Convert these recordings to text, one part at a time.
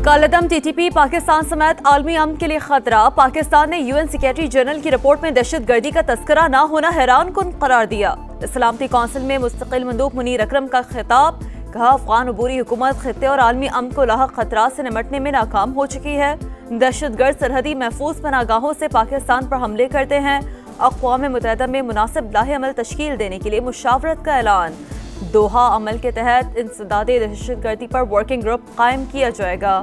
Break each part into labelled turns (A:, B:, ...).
A: कालदम TTP Pakistan समेत आलमी अमन के लिए खतरा। पाकिस्तान ने यूएन सेक्रेटरी जनरल की रिपोर्ट में दहशतगर्दी का तस्करा न होना हैरान कुन करार दिया। सलामती कौंसिल में मुस्तकिल मंदूब मुनीर अकरम का खिताब। कहा, अफगान अबूरी हुकूमत खित्ते और आलमी अमन को लाहक खतरात से निपटने में नाकाम हो चुकी है। दहशतगर्द सरहदी महफूज पनागाहों से पाकिस्तान पर हमले करते हैं। अक़वाम मुत्तहिदा में मुनासिब लाहे अमल तश्कील देने के लिए मुशावरत का ऐलान। दोहा अमल के तहत इंसदादे दहशतगर्दी पर वर्किंग ग्रुप कायम किया जाएगा।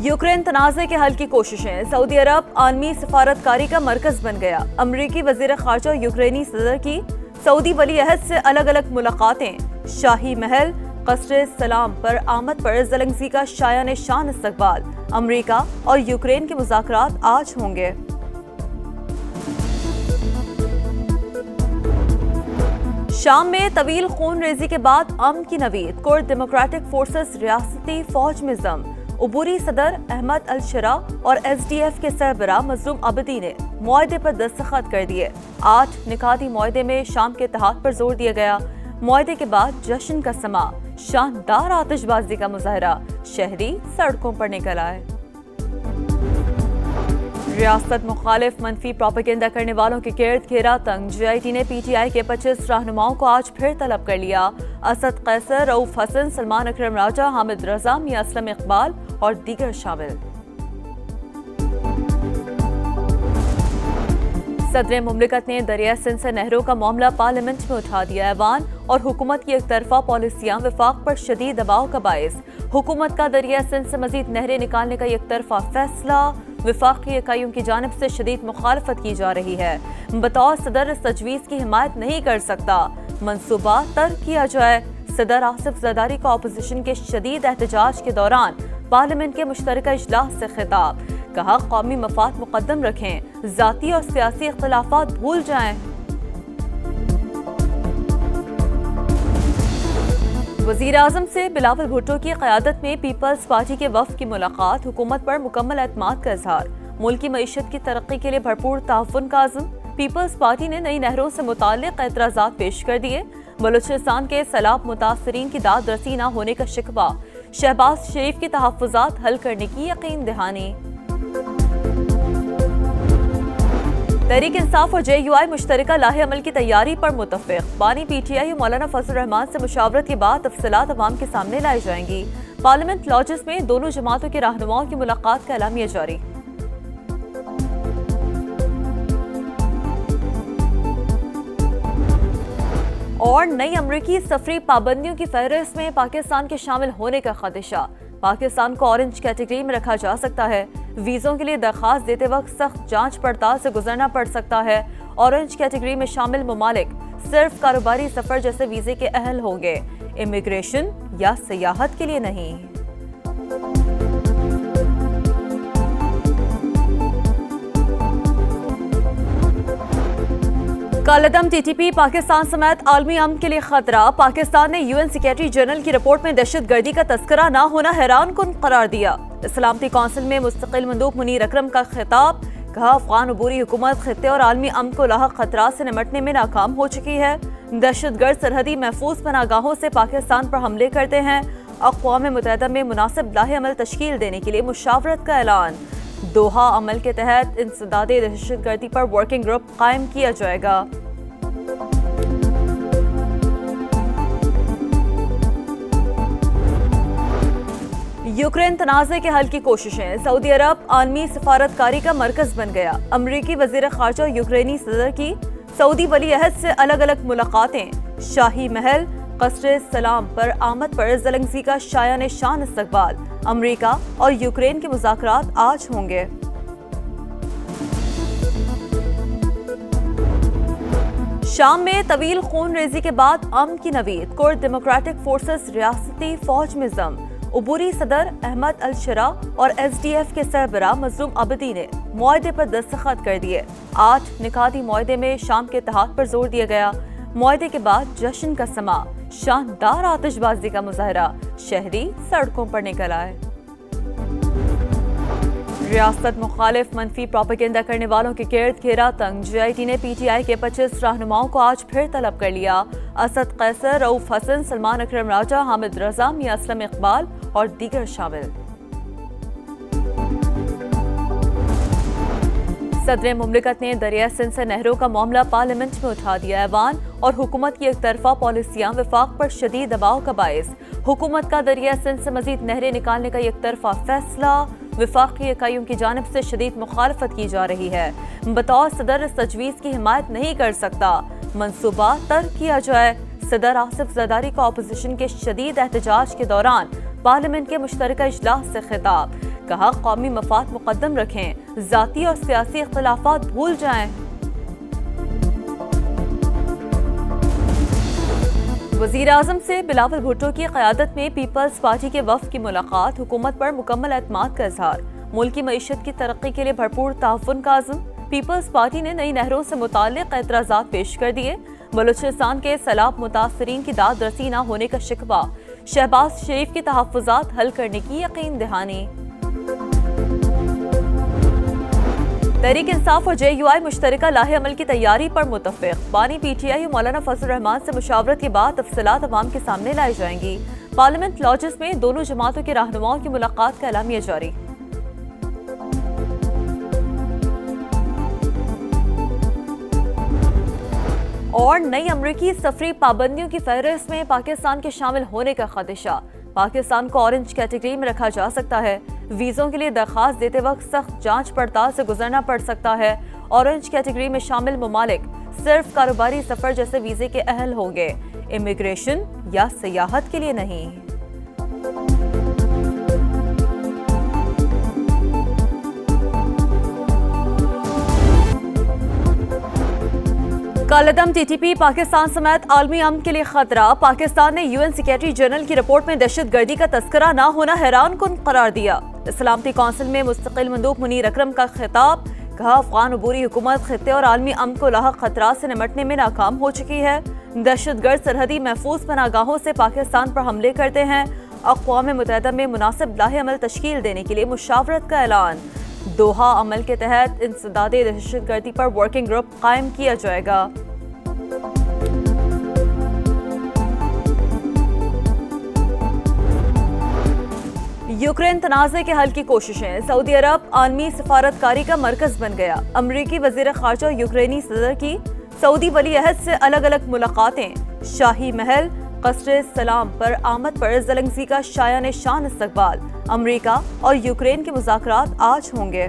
A: यूक्रेन तनाज़े के हल की कोशिशें। सऊदी अरब आलमी सफारतकारी का मरकज बन गया। अमरीकी वज़ीर ख़ारजा यूक्रेनी सदर की सऊदी वली अहद से अलग अलग मुलाकातें। शाही महल क़स्र सलाम पर आमद पर ज़ेलेंस्की का शायान शान इस्तक़बाल। अमरीका और यूक्रेन के मुज़ाकरात आज होंगे। शाम में तवील खून रेजी के बाद अमन की नवीद। कुर्द डेमोक्रेटिक फोर्सेस रियासती फौज में जम। उबूरी सदर अहमद अल शरा और SDF के सरबराह मजलूम अबदी ने मुआहदे पर दस्तखत कर दिए। 8 निकाती मुआहदे में शाम के इत्तेहाद पर जोर दिया गया। मुआहदे के बाद जश्न का समा, शानदार आतिशबाजी का मुजाहरा, शहरी सड़कों पर निकल आए। रियासत मुखालिफ मनफी प्रोपेगेंडा करने वालों के गिर्द घेरा तंग। JIT ने PTI के 25 रहनुमाओं को आज फिर तलब कर लिया। असद कैसर, रऊफ हसन, सलमान अकरम राजा, हामिद रजा, मियां असलम इकबाल और दीगर शामिल। सदर मुमलिकत ने दरिया सिंध से नहरों का मामला पार्लियामेंट में उठा दिया। ऐवान और हुकूमत की एक तरफा पॉलिसियां वफाक पर शदीद दबाव का बायस। हुकूमत का दरिया सिंध से मजीद नहरें निकालने का एक तरफा फैसला। वफाकी इकाइयों की जानिब से शदीद मुखालफत की जा रही है। बतौर सदर इस तजवीज़ की हिमायत नहीं कर सकता। मनसूबा तर्क किया जाए। सदर आसिफ जरदारी का अपोजिशन के शदीद एहतजाज के दौरान पार्लियामेंट के मुश्तरका इजलास से खिताब। कहा, कौमी मफाद मुकद्दम रखें, जाती और सियासी इख्तिलाफात भूल जाएं। वज़ीर आज़म से बिलावल भुट्टो की क़यादत में पीपल्स पार्टी के वफ़द की मुलाकात। हुकूमत पर मुकम्मल एतमाद का इजहार। मुल्क की मईशत की तरक्की के लिए भरपूर ताउन का आज़म। पीपल्स पार्टी ने नई नहरों से मुताल्लिक़ एतराज़ात पेश कर दिए। बलूचिस्तान के सैलाब मुतासरीन की दाद रसी न होने का शिकवा। शहबाज शरीफ की तहफ़्फ़ुज़ात हल करने की यकीन दहानी। तहरीक इंसाफ और JUI मुश्तरका लाहे अमल की तैयारी पर मुत्तफ़िक़। बानी PTI और मौलाना फजल रहमान से मुशावरत के बाद तफसीलात अवाम के सामने लाई जाएंगी। पार्लियामेंट लॉजेस में दोनों जमातों के रहनुमाओं की मुलाकात का एलामिया जारी। और नई अमरीकी सफरी पाबंदियों की फहरिस्त में पाकिस्तान के शामिल होने का खदशा। पाकिस्तान को ऑरेंज कैटेगरी में रखा जा सकता है। वीज़ों के लिए दरख्वास्त देते वक्त सख्त जांच पड़ताल से गुजरना पड़ सकता है। ऑरेंज कैटेगरी में शामिल ममालिक सिर्फ कारोबारी सफ़र जैसे वीज़े के अहल होंगे, इमिग्रेशन या सियाहत के लिए नहीं। कालदम TTP पाकिस्तान समेत आलमी अमन के लिए खतरा। पाकिस्तान ने यूएन सेक्रेटरी जनरल की रिपोर्ट में दहशतगर्दी का तस्करा न होना हैरान कुन करार दिया। सलामती कौंसिल में मुस्तकिल मंदूब मुनीर अकरम का खिताब। कहा, अफगान अबूरी हुकूमत खित्ते और आलमी अमन को लाहक खतरात से निपटने में नाकाम हो चुकी है। दहशतगर्द सरहदी महफूज पनागाहों से पाकिस्तान पर हमले करते हैं। अक़वाम मुत्तहिदा में मुनासिब लाहे अमल तश्कील देने के लिए मुशावरत का ऐलान। दोहा अमल के तहत इंसदादे दहशतगर्दी पर वर्किंग ग्रुप कायम किया जाएगा। यूक्रेन तनाज़े के हल की कोशिशें। सऊदी अरब आलमी सफारतकारी का मरकज बन गया। अमरीकी वज़ीर ख़ारजा यूक्रेनी सदर की सऊदी वली अहद से अलग अलग मुलाकातें। शाही महल क़स्र सलाम पर आमद पर ज़ेलेंस्की का शायान शान इस्तक़बाल। अमरीका और यूक्रेन के मुज़ाकरात आज होंगे। शाम में तवील खून रेजी के बाद अमन की नवीद। कुर्द डेमोक्रेटिक फोर्सेस रियासती फौज में जम। उबूरी सदर अहमद अल शरा और SDF के सरबराह मजलूम अबदी ने मुआहदे पर दस्तखत कर दिए। 8 निकाती मुआहदे में शाम के इत्तेहाद पर जोर दिया गया। मुआहदे के बाद जश्न का समा, शानदार आतिशबाजी का मुजाहरा, शहरी सड़कों पर निकल आए। रियासत मुखालिफ मनफी प्रोपेगेंडा करने वालों के गिर्द घेरा तंग। JIT ने PTI के 25 रहनुमाओं को आज फिर तलब कर लिया। असद कैसर, रऊफ हसन, सलमान अकरम राजा, हामिद रजा, मियां असलम इकबाल और दीगर शामिल। सदर मुमलिकत ने दरिया सिंध से नहरों का मामला पार्लियामेंट में उठा दिया। ऐवान और हुकूमत की एक तरफा पॉलिसियां विफाक पर शदीद दबाव का बायस। हुकूमत का दरिया सिंध से मजीद नहरें निकालने का एक तरफा फैसला। विफाकी इकाइयों की जानिब से शदीद मुखालफत की जा रही है। बतौर सदर इस तजवीज़ की हिमायत नहीं कर सकता। मनसूबा तर्क किया जाए। सदर आसिफ जरदारी का अपोजिशन के शदीद एहतजाज के दौरान पार्लियामेंट के मुश्तरका इजलास से खिताब। कहा, कौमी मफाद मुकद्दम रखें, जाती और सियासी इख्तिलाफात भूल जाएं। वज़ीर-ए-आज़म से बिलावल भुट्टो की क़यादत में पीपल्स पार्टी के वफ़द की मुलाकात। हुकूमत पर मुकम्मल एतमाद का इजहार। मुल्क की मईशत की तरक्की के लिए भरपूर ताउन का आज़म। पीपल्स पार्टी ने नई नहरों से मुताल्लिक़ एतराज़ात पेश कर दिए। बलूचिस्तान के सैलाब मुतासरीन की दाद रसी न होने का शिकवा। शहबाज शरीफ की तहफ़्फ़ुज़ात हल करने की यकीन दहानी। तहरीक इंसाफ और JUI मुश्तरका लाहे अमल की तैयारी पर मुतफ़िक़। बानी PTI और मौलाना फजल रहमान से मुशावरत के बाद तफसीलात अवाम के सामने लाई जाएंगी। पार्लियामेंट लॉजेस में दोनों जमातों के रहनुमाओं की मुलाकात का एलामिया जारी। और नई अमरीकी सफरी पाबंदियों की फहरिस्त में पाकिस्तान के शामिल होने का खदशा। पाकिस्तान को ऑरेंज कैटेगरी में रखा जा सकता है। वीज़ों के लिए दरख्वास्त देते वक्त सख्त जांच पड़ताल से गुजरना पड़ सकता है। ऑरेंज कैटेगरी में शामिल ममालिक सिर्फ कारोबारी सफर जैसे वीजे के अहल होंगे, इमिग्रेशन या सियाहत के लिए नहीं। कालदम TTP पाकिस्तान समेत आलमी अमन के लिए खतरा। पाकिस्तान ने UN सेक्रेटरी जनरल की रिपोर्ट में दहशतगर्दी का तस्करा न होना हैरान कुन करार दिया। सलामती कौंसिल में मुस्तकिल मंदूब मुनीर अकरम का खिताब। कहा, अफगान अबूरी हुकूमत खित्ते और आलमी अमन को लाहक खतरात से निपटने में नाकाम हो चुकी है। दहशतगर्द सरहदी महफूज पनागाहों से पाकिस्तान पर हमले करते हैं। अक़वाम मुत्तहिदा में मुनासिब लाहे अमल तश्कील देने के लिए मुशावरत का ऐलान। दोहा अमल के तहत इंसदादे दहशतगर्दी पर वर्किंग ग्रुप कायम किया जाएगा। यूक्रेन तनाज़े के हल की कोशिशें। सऊदी अरब आलमी सफारतकारी का मरकज बन गया। अमरीकी वज़ीर ख़ारजा यूक्रेनी सदर की सऊदी वली अहद से अलग अलग मुलाकातें। शाही महल क़स्र सलाम पर आमद पर ज़ेलेंस्की का शाया निशान इस्तकबाल। अमरीका और यूक्रेन के मुज़ाकरात आज होंगे।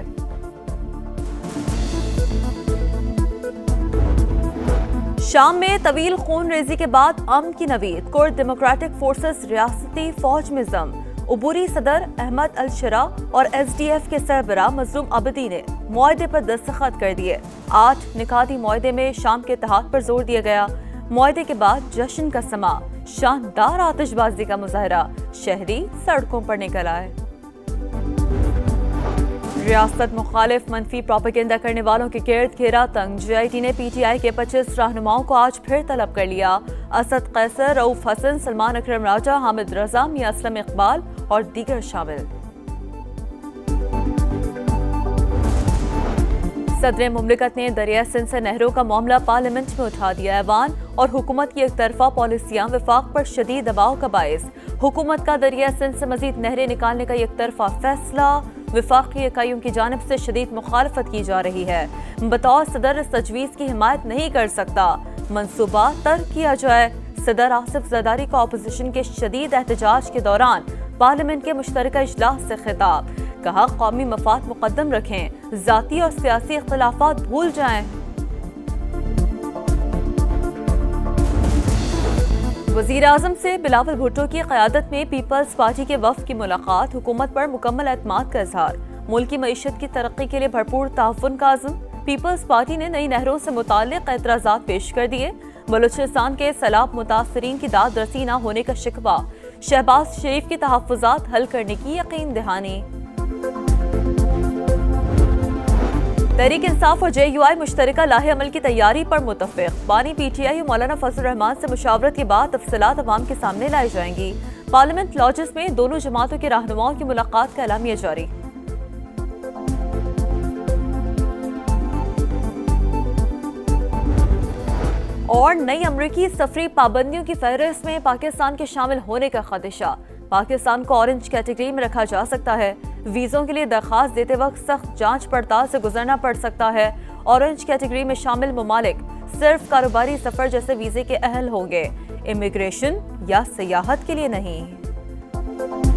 A: शाम में तवील खून रेजी के बाद अमन की नवीद। कुर्द डेमोक्रेटिक फोर्सेस रियासती फौज में जम। उबूरी सदर अहमद अल शरा और SDF के सरबरा मजलूम अबदी ने मुआहदे पर दस्तखत कर दिए। 8 निकाती मुआहदे में शाम के इत्तेहाद पर जोर दिया गया। मुआहदे के बाद जश्न का समा, शानदार आतिशबाजी का मुजाहरा, शहरी सड़कों पर निकल आए। रियासत मुखालिफ मनफी प्रोपेगेंडा करने वालों के गिर्द घेरा तंग। JIT ने PTI के 25 रहनुमाओं को आज फिर तलब कर लिया। असद कैसर, रऊफ हसन, सलमान अकरम राजा, हामिद रजा, मियां असलम इकबाल और दीगर शामिल। सदर मुमलिकत ने दरिया सिंध से नहरों का मामला पार्लियामेंट में उठा दिया। ऐवान और हुकूमत की एक तरफा पॉलिसियां विफाक पर शदीद दबाव का बायस। हुकूमत का दरिया सिंध से मजीद नहरें निकालने का एक तरफा फैसला। विफाकी इकाइयों की जानिब से शदीद मुखालफत की जा रही है। बतौर सदर इस तजवीज़ की हिमायत नहीं कर सकता। मनसूबा तर्क किया जाए। सदर आसिफ जरदारी का अपोजिशन के शदीद एहतजाज के दौरान पार्लियामेंट के मुश्तरका इजलास से खिताब। कहा, कौमी मफाद मुकद्दम रखें, जाती और सियासी इख्तिलाफात भूल जाएं। वज़ीर-ए-आज़म से बिलावल भुट्टो की क़यादत में पीपल्स पार्टी के वफ़द की मुलाकात। हुकूमत पर मुकम्मल एतमाद का इजहार। मुल्क की मईशत की तरक्की के लिए भरपूर ताउन का आज़म। पीपल्स पार्टी ने नई नहरों से मुताल्लिक़ एतराज़ात पेश कर दिए। बलूचिस्तान के सैलाब मुतासरीन की दाद रसी न होने का शिकवा। शहबाज शरीफ की तहफ़्फ़ुज़ात हल करने की यकीन दहानी। तहरीक इंसाफ और JUI मुश्तरका लाहे अमल की तैयारी पर मुतफ़िक़। बानी PTI और मौलाना फजल रहमान से मुशावरत के बाद तफसीलात अवाम के सामने लाई जाएंगी। पार्लियामेंट लॉजेस में दोनों जमातों के रहनुमाओं की मुलाकात का एलामिया जारी। और नई अमरीकी सफरी पाबंदियों की फहरिस्त में पाकिस्तान के शामिल होने का खदशा। पाकिस्तान को ऑरेंज कैटेगरी में रखा जा सकता है। वीजों के लिए दरखास्त देते वक्त सख्त जांच पड़ताल से गुजरना पड़ सकता है। ऑरेंज कैटेगरी में शामिल ममालिक सिर्फ कारोबारी सफर जैसे वीजे के अहल होंगे, इमिग्रेशन या सियाहत के लिए नहीं।